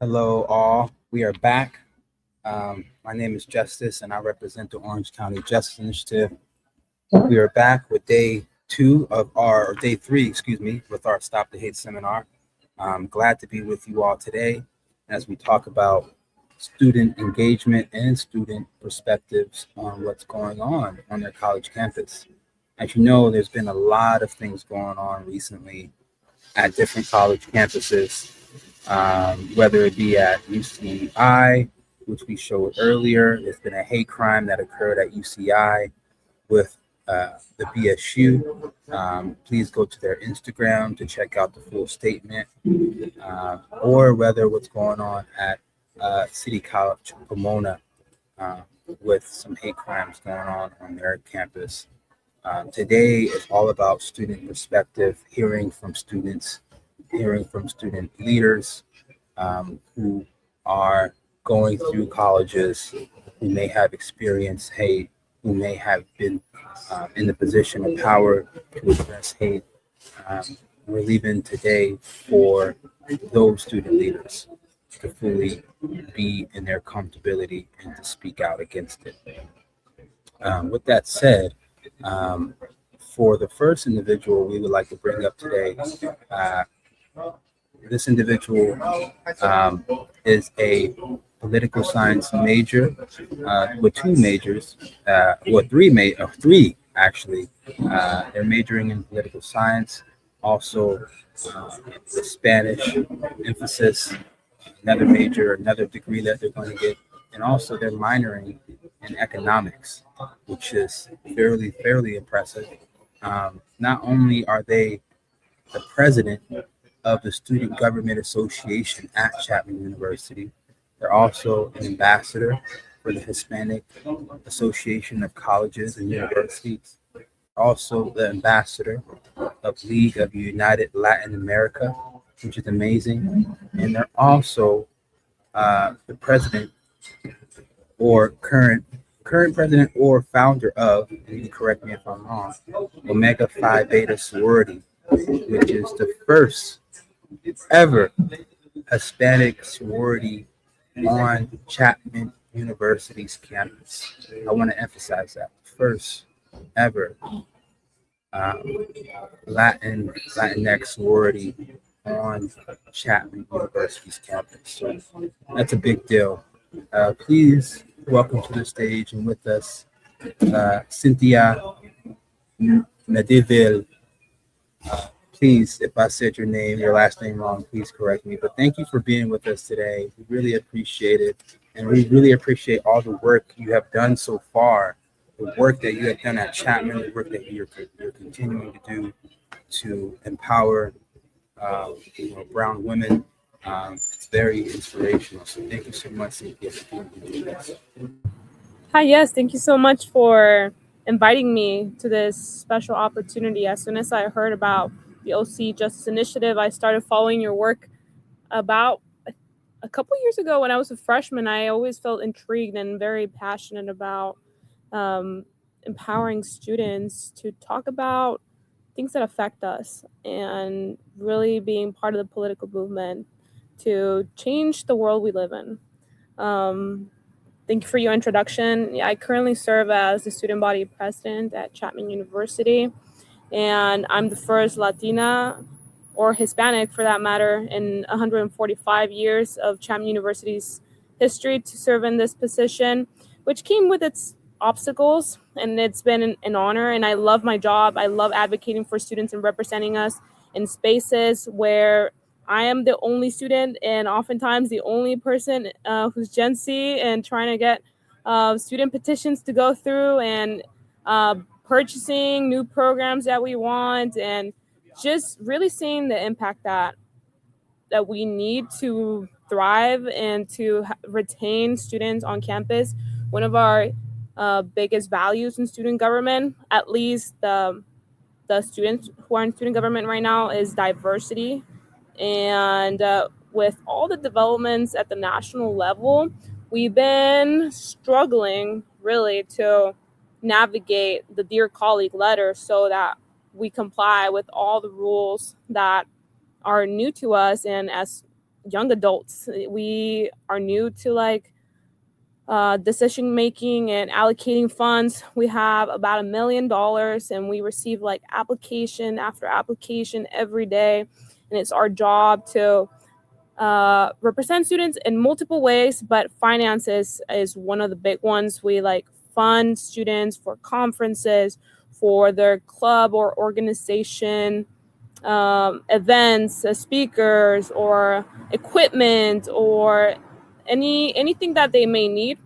Hello, all. We are back. My name is Justice, and I represent the Orange County Justice Initiative. We are back with day three, with our Stop the Hate seminar. I'm glad to be with you all today as we talk about student engagement and student perspectives on what's going on their college campus. As you know, there's been a lot of things going on recently at different college campuses, whether it be at UCI, which we showed earlier. There's been a hate crime that occurred at UCI with the BSU. Please go to their Instagram to check out the full statement, or whether what's going on at City College Pomona with some hate crimes going on their campus. Today is all about student perspective, hearing from students, hearing from student leaders who are going through colleges, who may have experienced hate, who may have been in the position of power to address hate. We're leaving today for those student leaders to fully be in their comfortability and to speak out against it. With that said, for the first individual we would like to bring up today, this individual is a political science major with two majors, three actually. They're majoring in political science, also the Spanish emphasis, another degree that they're going to get, and also they're minoring in economics, which is fairly impressive. Not only are they the president of the Student Government Association at Chapman University, they're also an ambassador for the Hispanic Association of Colleges and Universities, also the ambassador of League of United Latin America, which is amazing, and they're also the president or current president or founder of, and you can correct me if I'm wrong, Omega Phi Beta sorority, which is the first ever Hispanic sorority on Chapman University's campus. I want to emphasize that first ever Latinx sorority on Chapman University's campus. So that's a big deal. Please welcome to the stage and with us, Cintya Nadivil. Please, if I said your last name wrong, please correct me. But thank you for being with us today. We really appreciate it. And we really appreciate all the work you have done so far, the work that you have done at Chapman, the work that you're continuing to do to empower brown women. It's very inspirational. So thank you so much, Cynthia, for doing this. Hi, yes, thank you so much for inviting me to this special opportunity. As soon as I heard about the OC Justice Initiative, I started following your work about a couple years ago when I was a freshman. I always felt intrigued and very passionate about empowering students to talk about things that affect us and really being part of the political movement to change the world we live in. Thank you for your introduction. I currently serve as the student body president at Chapman University, and I'm the first Latina or Hispanic, for that matter, in 145 years of Chapman University's history to serve in this position, which came with its obstacles, and it's been an honor, and I love my job. I love advocating for students and representing us in spaces where I am the only student and oftentimes the only person who's Gen Z, and trying to get student petitions to go through and purchasing new programs that we want, and just really seeing the impact that we need to thrive and to retain students on campus. One of our biggest values in student government, at least the students who are in student government right now, is diversity. And with all the developments at the national level, we've been struggling really to navigate the Dear Colleague letter so that we comply with all the rules that are new to us. And as young adults. We are new to like decision making and allocating funds. We have about $1 million, and we receive like application after application every day. And it's our job to represent students in multiple ways, but finances is one of the big ones. We like fund students for conferences, for their club or organization, events, speakers, or equipment, or anything that they may need.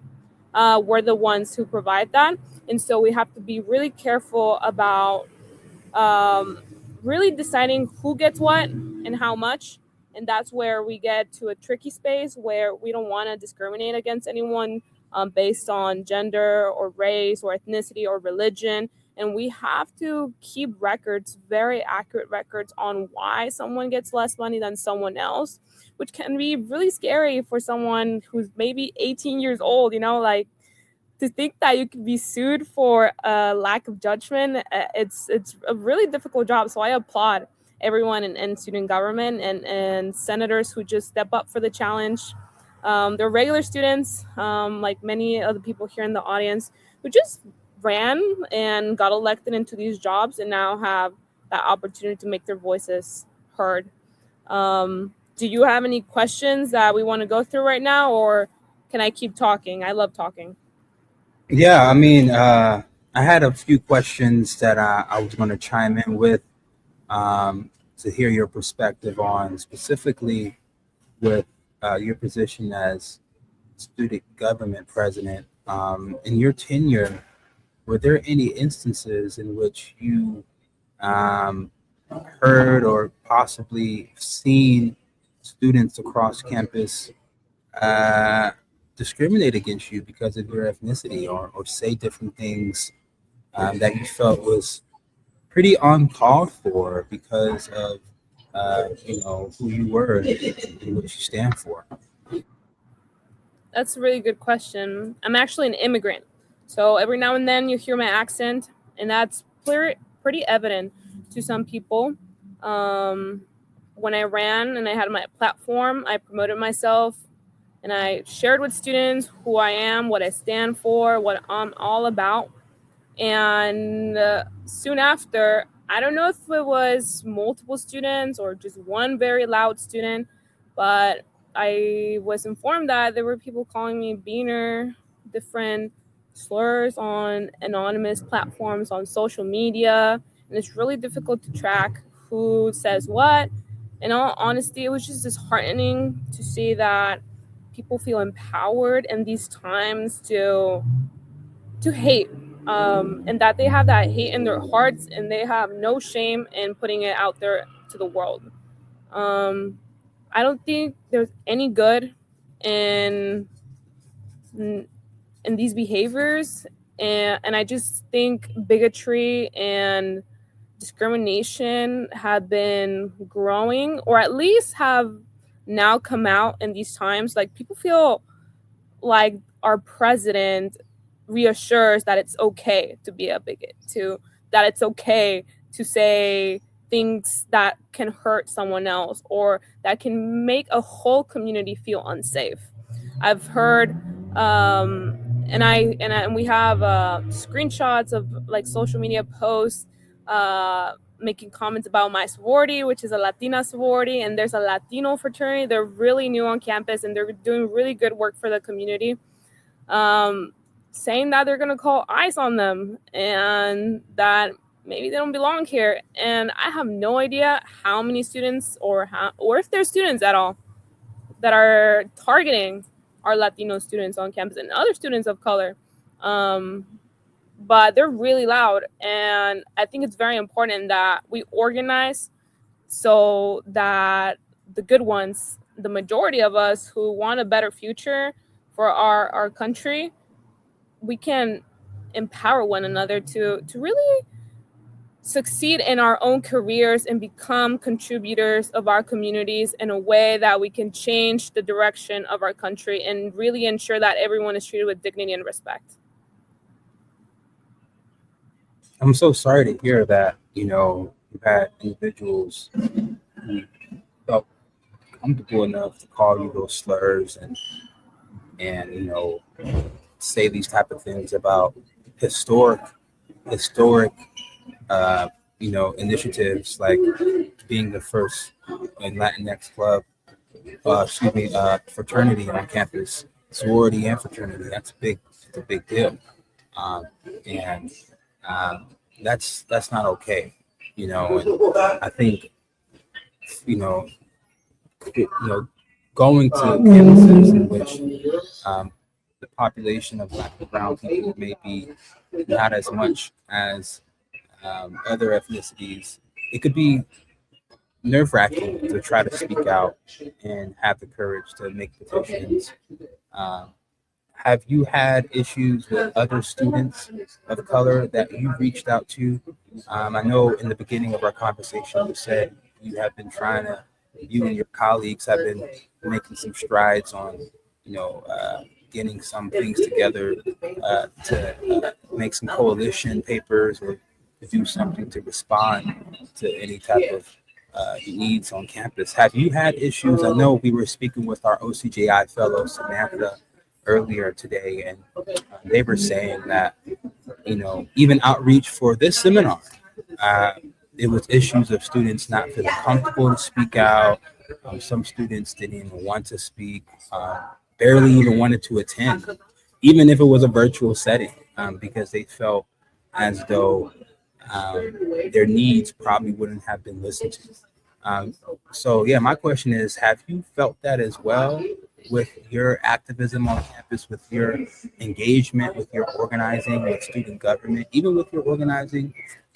We're the ones who provide that, and so we have to be really careful about um, really deciding who gets what and how much. And that's where we get to a tricky space where we don't want to discriminate against anyone based on gender or race or ethnicity or religion. And we have to keep records, very accurate records, on why someone gets less money than someone else, which can be really scary for someone who's maybe 18 years old, like to think that you could be sued for a lack of judgment. It's a really difficult job. So I applaud everyone in student government and senators who just step up for the challenge. They're regular students, like many of the people here in the audience, who just ran and got elected into these jobs and now have that opportunity to make their voices heard. Do you have any questions that we want to go through right now, or can I keep talking? I love talking. Yeah, I mean, I had a few questions that I was going to chime in with to hear your perspective on, specifically with your position as student government president. In your tenure, were there any instances in which you um, heard or possibly seen students across campus uh, discriminate against you because of your ethnicity, or say different things that you felt was pretty uncalled for because of who you were and what you stand for? That's a really good question. I'm actually an immigrant. So every now and then you hear my accent, and that's pretty evident to some people. Um, when I ran and I had my platform, I promoted myself and I shared with students who I am, what I stand for, what I'm all about. And soon after, I don't know if it was multiple students or just one very loud student, but I was informed that there were people calling me beaner, different slurs on anonymous platforms on social media. And it's really difficult to track who says what. In all honesty, it was just disheartening to see that people feel empowered in these times to hate, and that they have that hate in their hearts and they have no shame in putting it out there to the world. um, I don't think there's any good in in these behaviors, and I just think bigotry and discrimination have been growing, or at least have now come out in these times. Like, people feel like our president reassures that it's okay to be a bigot, to that it's okay to say things that can hurt someone else or that can make a whole community feel unsafe. I've heard, and we have screenshots of like social media posts making comments about my sorority, which is a Latina sorority, and there's a Latino fraternity. They're really new on campus and they're doing really good work for the community, saying that they're going to call ICE on them and that maybe they don't belong here. And I have no idea how many students or if there's students at all that are targeting our Latino students on campus and other students of color. But they're really loud, and I think it's very important that we organize so that the good ones, the majority of us who want a better future for our country, we can empower one another to really succeed in our own careers and become contributors of our communities in a way that we can change the direction of our country and really ensure that everyone is treated with dignity and respect. I'm so sorry to hear that, you've had individuals who felt comfortable enough to call you those slurs and say these type of things about historic initiatives like being the first in Latinx club, fraternity on campus, sorority and fraternity. It's a big deal, and that's not okay, And I think you know going to campuses in which the population of Black and Brown people may be not as much as other ethnicities, it could be nerve-wracking to try to speak out and have the courage to make petitions. Have you had issues with other students of color that you reached out to? I know in the beginning of our conversation, you said you and your colleagues have been making some strides on, getting some things together to make some coalition papers or to do something to respond to any type of needs on campus. Have you had issues? I know we were speaking with our OCJI fellow, Samantha, earlier today, and they were saying that, even outreach for this seminar, it was issues of students not feeling comfortable to speak out. Some students didn't even want to speak, barely even wanted to attend, even if it was a virtual setting, because they felt as though their needs probably wouldn't have been listened to. My question is, have you felt that as well with your activism on campus, with your engagement, with your organizing with student government, even with your organizing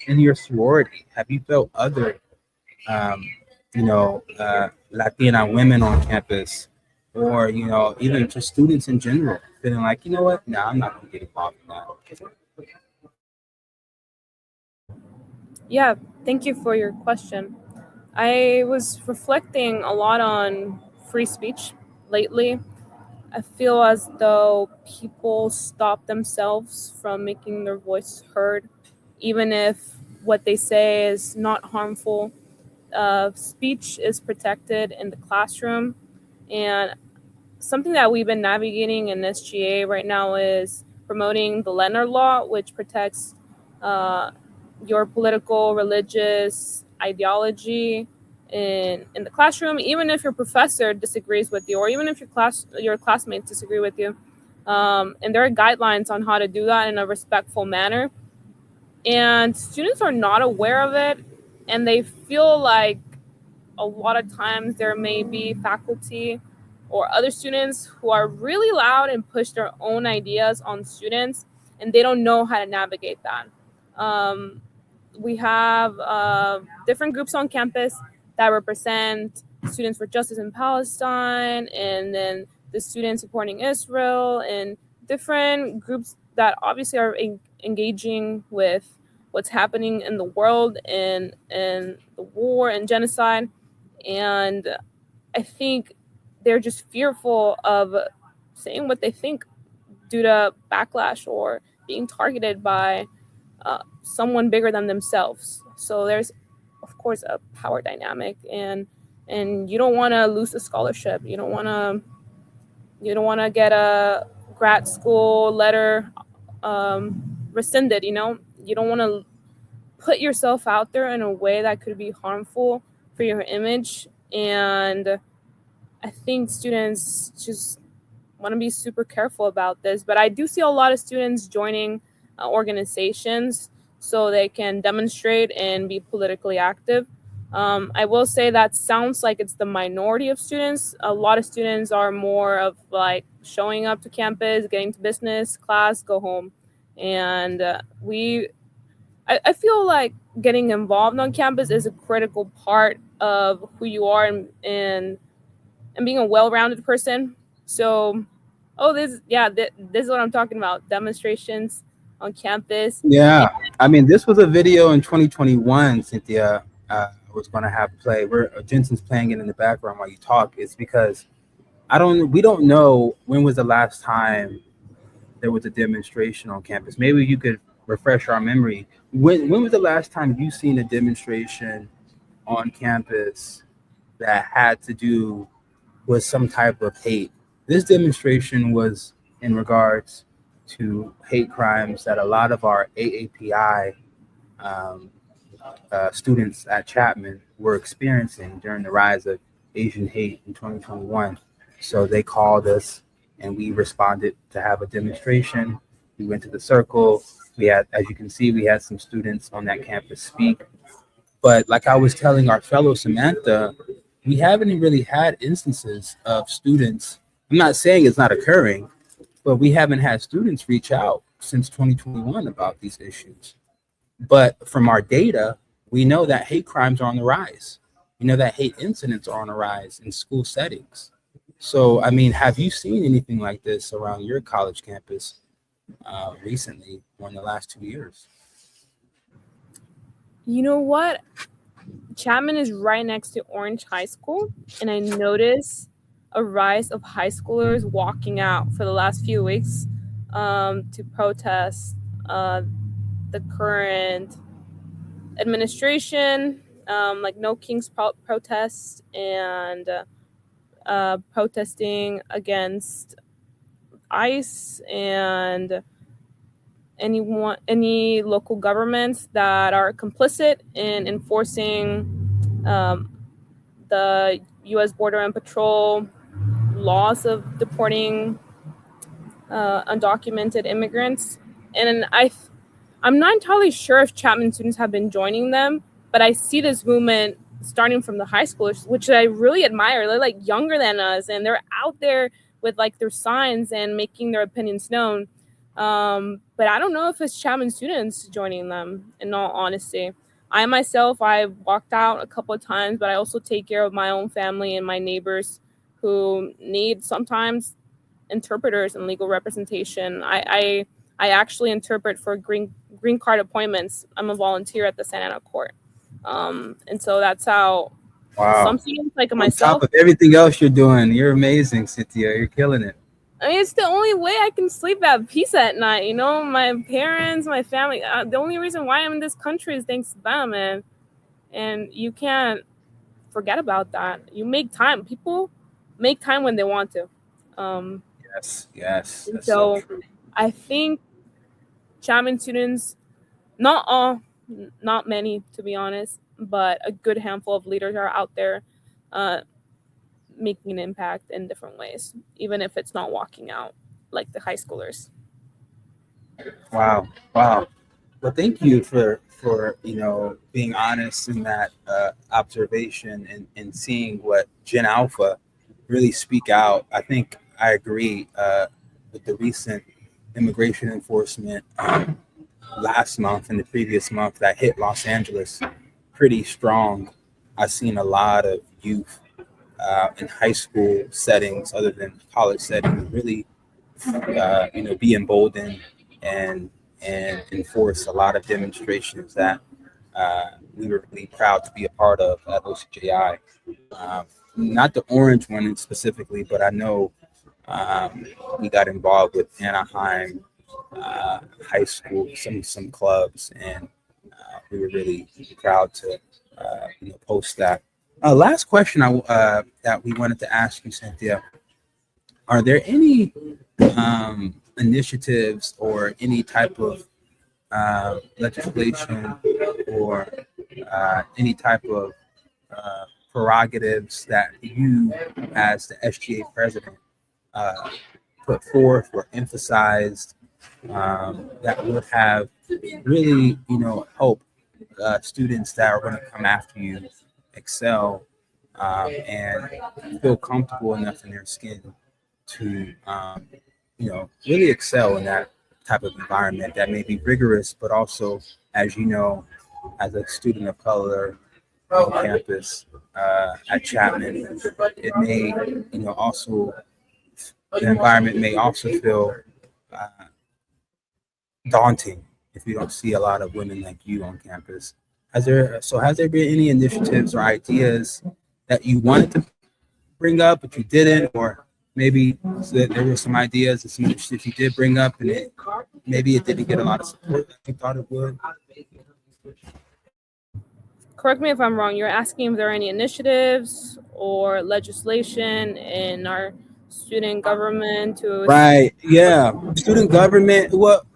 in your sorority? Have you felt other, Latina women on campus, or, even just students in general, feeling like, you know what, no, I'm not going to get involved in that? Yeah, thank you for your question. I was reflecting a lot on free speech lately. I feel as though people stop themselves from making their voice heard, even if what they say is not harmful. Speech is protected in the classroom, and something that we've been navigating in SGA right now is promoting the Leonard Law, which protects your political, religious ideology in the classroom, even if your professor disagrees with you, or even if your classmates disagree with you. And there are guidelines on how to do that in a respectful manner. And students are not aware of it, and they feel like a lot of times there may be faculty or other students who are really loud and push their own ideas on students, and they don't know how to navigate that. We have different groups on campus that represent Students for Justice in Palestine, and then the students supporting Israel, and different groups that obviously are engaging with what's happening in the world and the war and genocide. And I think they're just fearful of saying what they think due to backlash or being targeted by someone bigger than themselves. So there's, of course, a power dynamic, and you don't want to lose a scholarship. You don't want to get a grad school letter rescinded. You don't want to put yourself out there in a way that could be harmful for your image. And I think students just want to be super careful about this. But I do see a lot of students joining organizations so they can demonstrate and be politically active. I will say that sounds like it's the minority of students. A lot of students are more of like showing up to campus, getting to business, class, go home. And I feel like getting involved on campus is a critical part of who you are and being a well-rounded person. So, this is what I'm talking about. Demonstrations on campus. Yeah, I mean, this was a video in 2021, Cynthia. Was going to have play where Jensen's playing it in the background while you talk. It's because we don't know when was the last time there was a demonstration on campus. Maybe you could refresh our memory. When was the last time you seen a demonstration on campus that had to do was some type of hate. This demonstration was in regards to hate crimes that a lot of our AAPI um, students at Chapman were experiencing during the rise of Asian hate in 2021. So they called us and we responded to have a demonstration. We went to the circle. We had, as you can see, we had some students on that campus speak. But like I was telling our fellow Samantha, we haven't really had instances of students. I'm not saying it's not occurring, but we haven't had students reach out since 2021 about these issues. But from our data, we know that hate crimes are on the rise. We know that hate incidents are on the rise in school settings. So, I mean, have you seen anything like this around your college campus recently or in the last 2 years? You know what? Chapman is right next to Orange High School, and I noticed a rise of high schoolers walking out for the last few weeks to protest the current administration, like No Kings protests, and protesting against ICE and any local governments that are complicit in enforcing the U.S. Border and Patrol laws of deporting undocumented immigrants. And I'm not entirely sure if Chapman students have been joining them, but I see this movement starting from the high schoolers, which I really admire. They're like younger than us, and they're out there with like their signs and making their opinions known. But I don't know if it's Chapman students joining them, in all honesty. I myself, I've walked out a couple of times, but I also take care of my own family and my neighbors who need sometimes interpreters and legal representation. I actually interpret for green card appointments. I'm a volunteer at the Santa Ana court. And so that's how some Wow. students like On myself. top of everything else you're doing, you're amazing, Cynthia. You're killing it. I mean, it's the only way I can sleep at peace at night. You know, my parents, my family. The only reason why I'm in this country is thanks to them, and you can't forget about that. You make time. People make time when they want to. Yes, yes, And that's so so true. I think Chapman students, not all, not many to be honest, but a good handful of leaders are out there uh, making an impact in different ways, even if it's not walking out like the high schoolers. Wow, wow. Well, thank you for being honest in that observation and seeing what Gen Alpha really speak out. I think I agree with the recent immigration enforcement last month and the previous month that hit Los Angeles pretty strong. I've seen a lot of youth in high school settings, other than college settings, really be emboldened and enforce a lot of demonstrations that we were really proud to be a part of at OCJI. Not the orange one specifically, but I know we got involved with Anaheim high school, some clubs, and we were really proud to post that. Last question that we wanted to ask you, Cynthia. Are there any initiatives or any type of legislation or any type of prerogatives that you, as the SGA president, put forth or emphasized that would have really, help students that are going to come after you excel and feel comfortable enough in their skin to, really excel in that type of environment that may be rigorous, but also, as you know, as a student of color on campus at Chapman, it may, also, the environment may also feel uh, daunting if you don't see a lot of women like you on campus. Has there been any initiatives or ideas that you wanted to bring up but you didn't, or maybe there were some ideas and some initiatives you did bring up and maybe it didn't get a lot of support that you thought it would? Correct me if I'm wrong. You're asking if there are any initiatives or legislation in our student government to Right. Yeah. Student government. Well,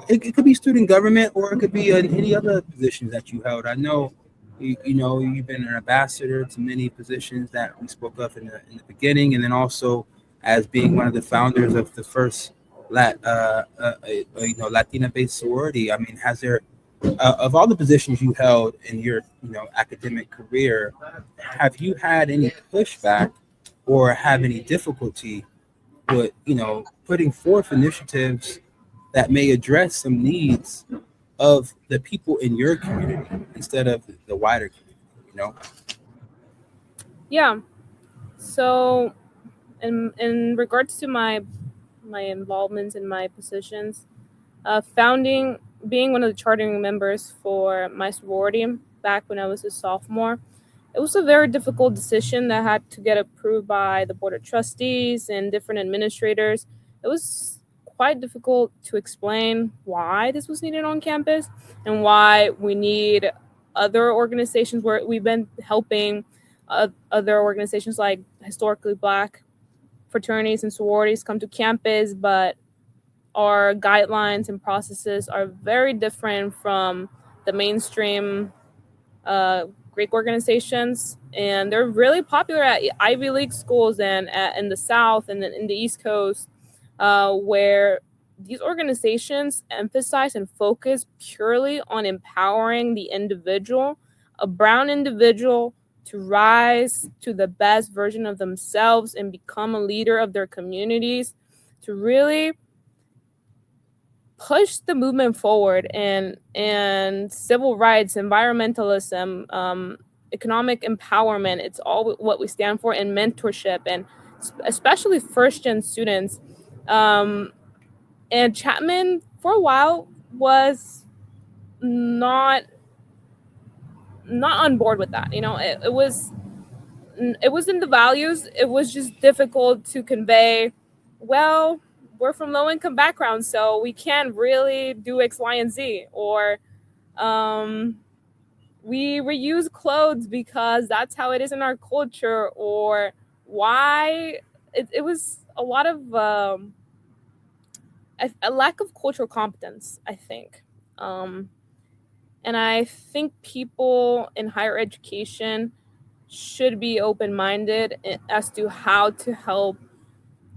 it could be student government, or it could be in any other positions that you held. I know, you know, you've been an ambassador to many positions that we spoke of in the beginning, and then also as being one of the founders of the first Latina-based sorority. I mean, has there, of all the positions you held in your, academic career, have you had any pushback or have any difficulty with, putting forth initiatives that may address some needs of the people in your community instead of the wider community? Yeah. So in regards to my involvements in my positions, founding, being one of the chartering members for my sorority back when I was a sophomore, it was a very difficult decision that had to get approved by the board of trustees and different administrators. It was quite difficult to explain why this was needed on campus and why we need other organizations where we've been helping other organizations like historically Black fraternities and sororities come to campus, but our guidelines and processes are very different from the mainstream Greek organizations, and they're really popular at Ivy League schools and in the South and in the East Coast, where these organizations emphasize and focus purely on empowering the individual, a brown individual, to rise to the best version of themselves and become a leader of their communities, to really push the movement forward and civil rights, environmentalism, economic empowerment. It's all what we stand for, and mentorship, and especially first gen students. And Chapman for a while was not on board with that. It was in the values. It was just difficult to convey. Well, we're from low income backgrounds, so we can't really do X, Y, and Z. Or we reuse clothes because that's how it is in our culture. Or why it was a lot of a lack of cultural competence, I think. And I think people in higher education should be open-minded as to how to help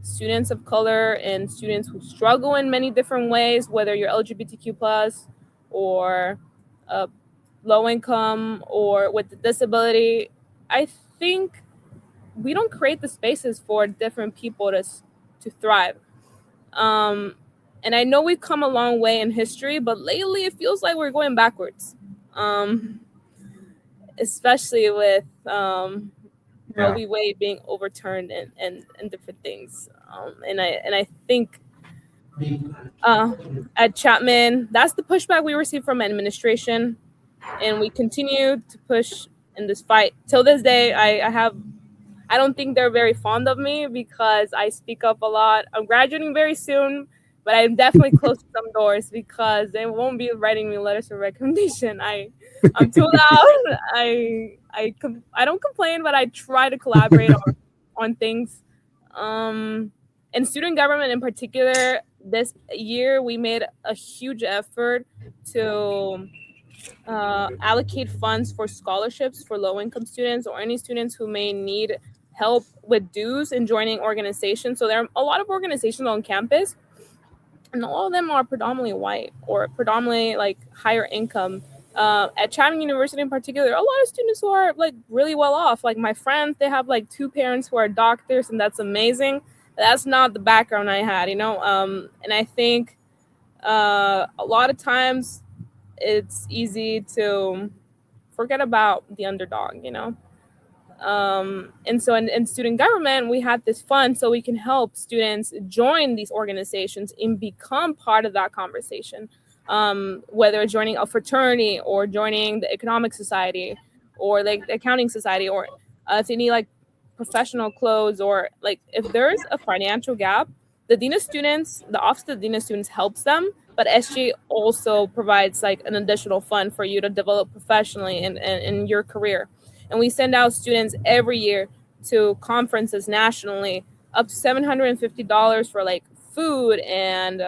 students of color and students who struggle in many different ways, whether you're LGBTQ plus or low income or with a disability. I think we don't create the spaces for different people to thrive. And I know we've come a long way in history, but lately it feels like we're going backwards, especially with Roe v. Wade being overturned and different things. And I think at Chapman, that's the pushback we received from administration, and we continue to push in this fight. Till this day, I don't think they're very fond of me because I speak up a lot. I'm graduating very soon, but I'm definitely closing some doors because they won't be writing me letters of recommendation. I'm too loud. I don't complain, but I try to collaborate on things. In student government in particular, this year we made a huge effort to allocate funds for scholarships for low-income students or any students who may need help with dues in joining organizations. So there are a lot of organizations on campus, and all of them are predominantly white or predominantly like higher income. At Chapman University in particular, there are a lot of students who are like really well off. Like my friends, they have like 2 parents who are doctors, and that's amazing. That's not the background I had, and I think a lot of times it's easy to forget about the underdog, and so in student government, we had this fund so we can help students join these organizations and become part of that conversation, whether joining a fraternity or joining the economic society or like the accounting society, or if they need like professional clothes, or like if there's a financial gap, the Dean of Students, the Office of the Dean of Students helps them, but SG also provides like an additional fund for you to develop professionally in your career. And we send out students every year to conferences nationally, up to $750 for like food and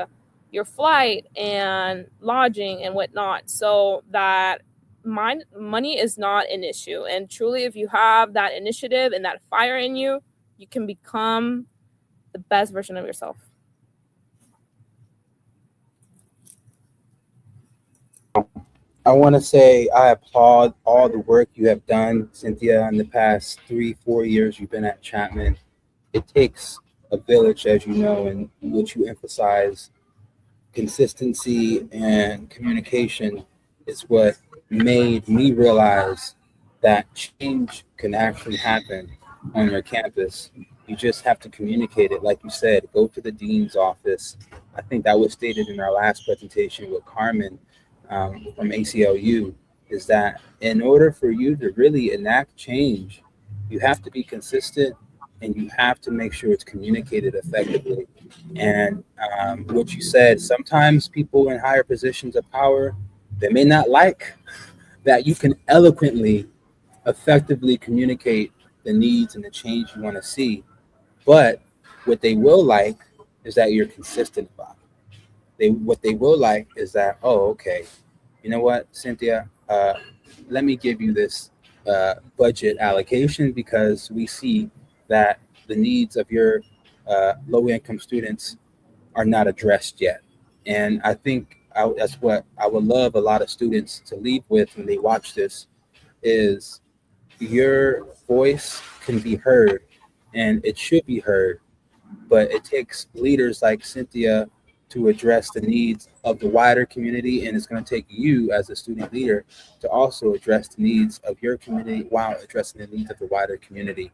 your flight and lodging and whatnot. So that money is not an issue. And truly, if you have that initiative and that fire in you, you can become the best version of yourself. I want to say I applaud all the work you have done, Cynthia, in the past 3-4 years you've been at Chapman. It takes a village, as you know, and which you emphasize. Consistency and communication is what made me realize that change can actually happen on your campus. You just have to communicate it. Like you said, go to the dean's office. I think that was stated in our last presentation with Carmen from ACLU, is that in order for you to really enact change, you have to be consistent and you have to make sure it's communicated effectively. And what you said, sometimes people in higher positions of power, they may not like that you can eloquently, effectively communicate the needs and the change you want to see. But what they will like is that you're consistent about it. What they will like is that, oh, okay, you know what, Cynthia, let me give you this budget allocation because we see that the needs of your low income students are not addressed yet. And I think that's what I would love a lot of students to leave with when they watch this is your voice can be heard and it should be heard, but it takes leaders like Cynthia to address the needs of the wider community, and it's going to take you as a student leader to also address the needs of your community while addressing the needs of the wider community.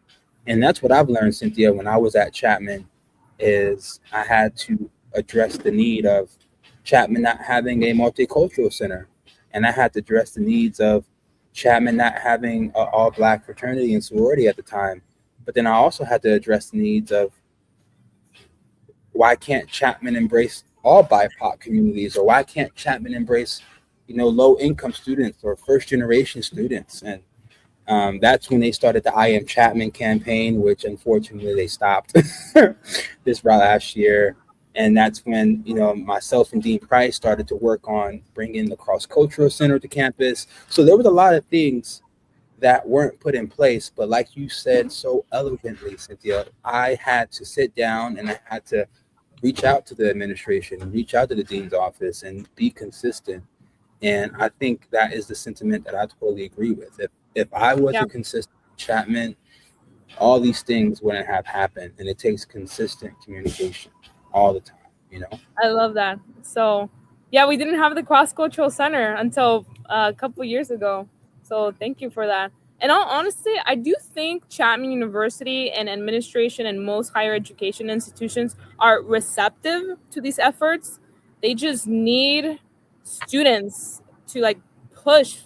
And that's what I've learned, Cynthia, when I was at Chapman, is I had to address the need of Chapman not having a multicultural center, and I had to address the needs of Chapman not having an all-Black fraternity and sorority at the time. But then I also had to address the needs of why can't Chapman embrace all BIPOC communities, or why can't Chapman embrace, low-income students or first-generation students? And that's when they started the I Am Chapman campaign, which unfortunately they stopped this last year. And that's when, myself and Dean Price started to work on bringing the cross-cultural center to campus. So there was a lot of things that weren't put in place. But like you said so eloquently, Cynthia, I had to sit down and I had to reach out to the administration, reach out to the dean's office and be consistent. And I think that is the sentiment that I totally agree with. If I was a consistent Chapman, all these things wouldn't have happened. And it takes consistent communication all the time, I love that. So, yeah, we didn't have the cross-cultural center until a couple years ago. So thank you for that. And honestly, I do think Chapman University and administration and most higher education institutions are receptive to these efforts. They just need students to push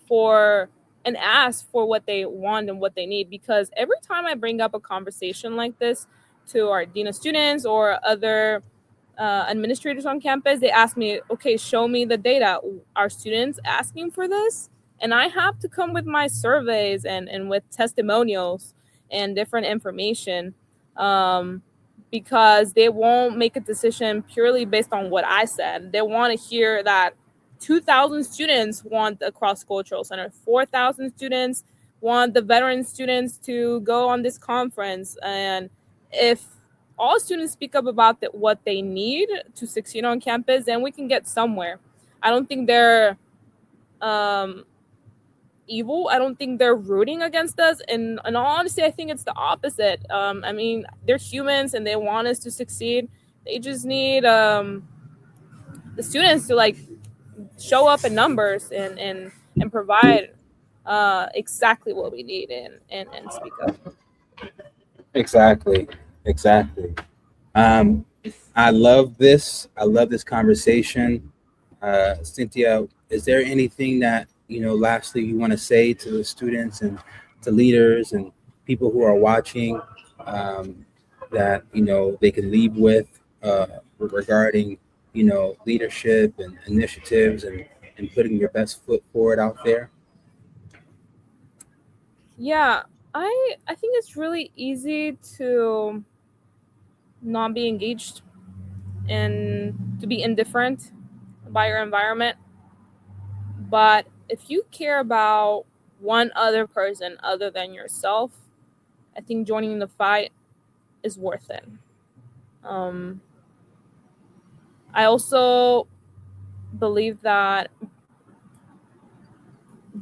for and ask for what they want and what they need. Because every time I bring up a conversation like this to our dean of students or other administrators on campus, they ask me, okay, show me the data. Are students asking for this? And I have to come with my surveys and with testimonials and different information because they won't make a decision purely based on what I said. They want to hear that 2,000 students want a cross-cultural center, 4,000 students want the veteran students to go on this conference. And if all students speak up about what they need to succeed on campus, then we can get somewhere. I don't think they're evil. I don't think they're rooting against us. And in all honesty, I think it's the opposite. I mean, they're humans and they want us to succeed. They just need the students to show up in numbers and provide exactly what we need and speak up. Exactly. I love this. I love this conversation. Cynthia, is there anything that, lastly you want to say to the students and to leaders and people who are watching that, they can leave with regarding, leadership and initiatives and putting your best foot forward out there? Yeah. I think it's really easy to not be engaged and to be indifferent by your environment. But if you care about one other person other than yourself, I think joining the fight is worth it. Um, I also believe that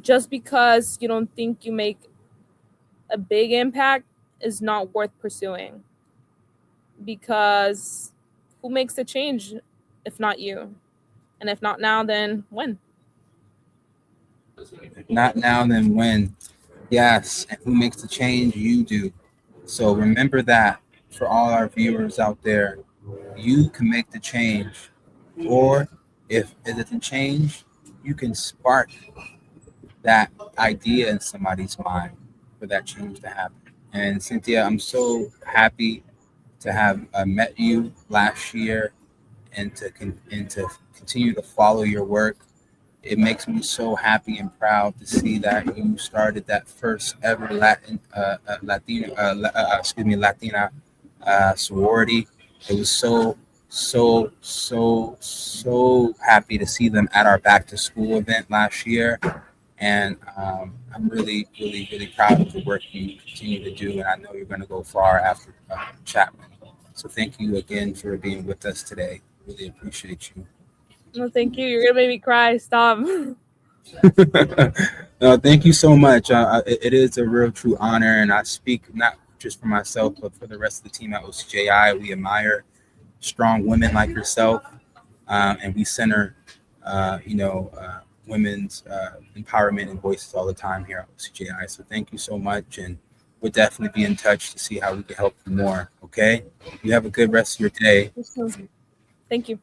just because you don't think you make a big impact is not worth pursuing, because who makes the change if not you? And if not now, then when? Not now, then when? Yes, and who makes the change? You do. So remember that for all our viewers out there, you can make the change. Or if it doesn't change, you can spark that idea in somebody's mind for that change to happen. And Cynthia, I'm so happy to have met you last year and to continue to follow your work. It makes me so happy and proud to see that you started that first ever Latina sorority. It was so happy to see them at our back to school event last year. And I'm really proud of the work you continue to do. And I know you're going to go far after Chapman. So thank you again for being with us today. Really appreciate you. No, thank you. You're gonna make me cry. Stop. No, thank you so much. It is a real true honor, and I speak not just for myself, but for the rest of the team at OCJI. We admire strong women like yourself, and we center, women's empowerment and voices all the time here at OCJI. So thank you so much, and we'll definitely be in touch to see how we can help you more. Okay, you have a good rest of your day. Thank you.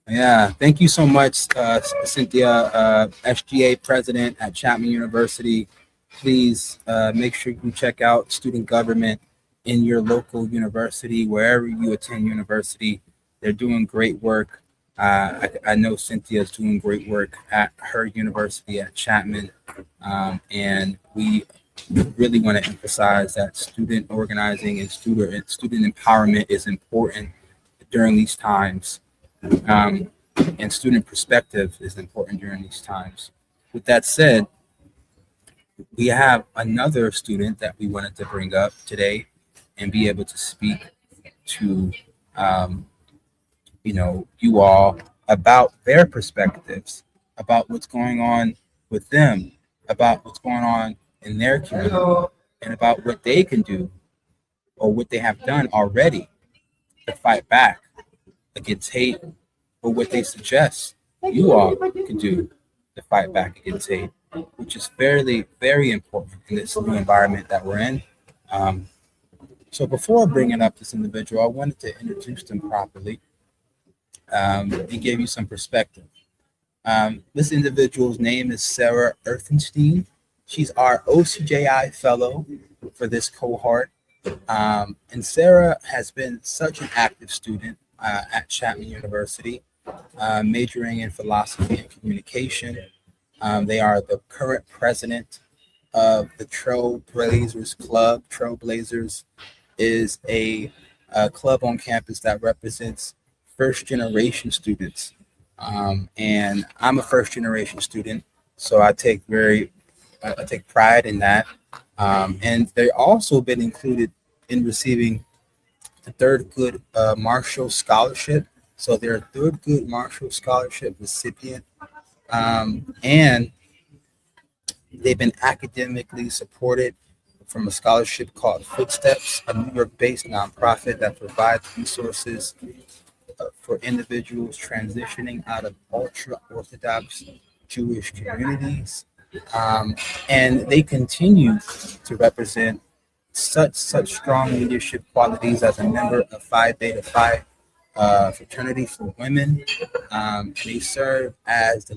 Yeah, thank you so much, Cynthia, SGA president at Chapman University. Please make sure you check out student government in your local university, wherever you attend university. They're doing great work. I know Cynthia is doing great work at her university at Chapman, and we really want to emphasize that student organizing and student empowerment is important during these times. And student perspective is important during these times. With that said, we have another student that we wanted to bring up today and be able to speak to, you all about their perspectives, about what's going on with them, about what's going on in their community, and about what they can do or what they have done already to fight back against hate, or what they suggest you all can do to fight back against hate, which is very important in this new environment that we're in. So before bringing up this individual, I wanted to introduce them properly and give you some perspective. This individual's name is Sarah Earthenstein. She's our OCJI fellow for this cohort. And Sarah has been such an active student at Chapman University, majoring in philosophy and communication. They are the current president of the Trailblazers Club. Trailblazers is a club on campus that represents first generation students. And I'm a first generation student, so I take pride in that. And they've also been included in receiving the Thurgood Marshall Scholarship. So they're a Thurgood Marshall Scholarship recipient. And they've been academically supported from a scholarship called Footsteps, a New York-based nonprofit that provides resources for individuals transitioning out of ultra-Orthodox Jewish communities. And they continue to represent such strong leadership qualities as a member of Phi Beta Phi fraternity for women. They serve as the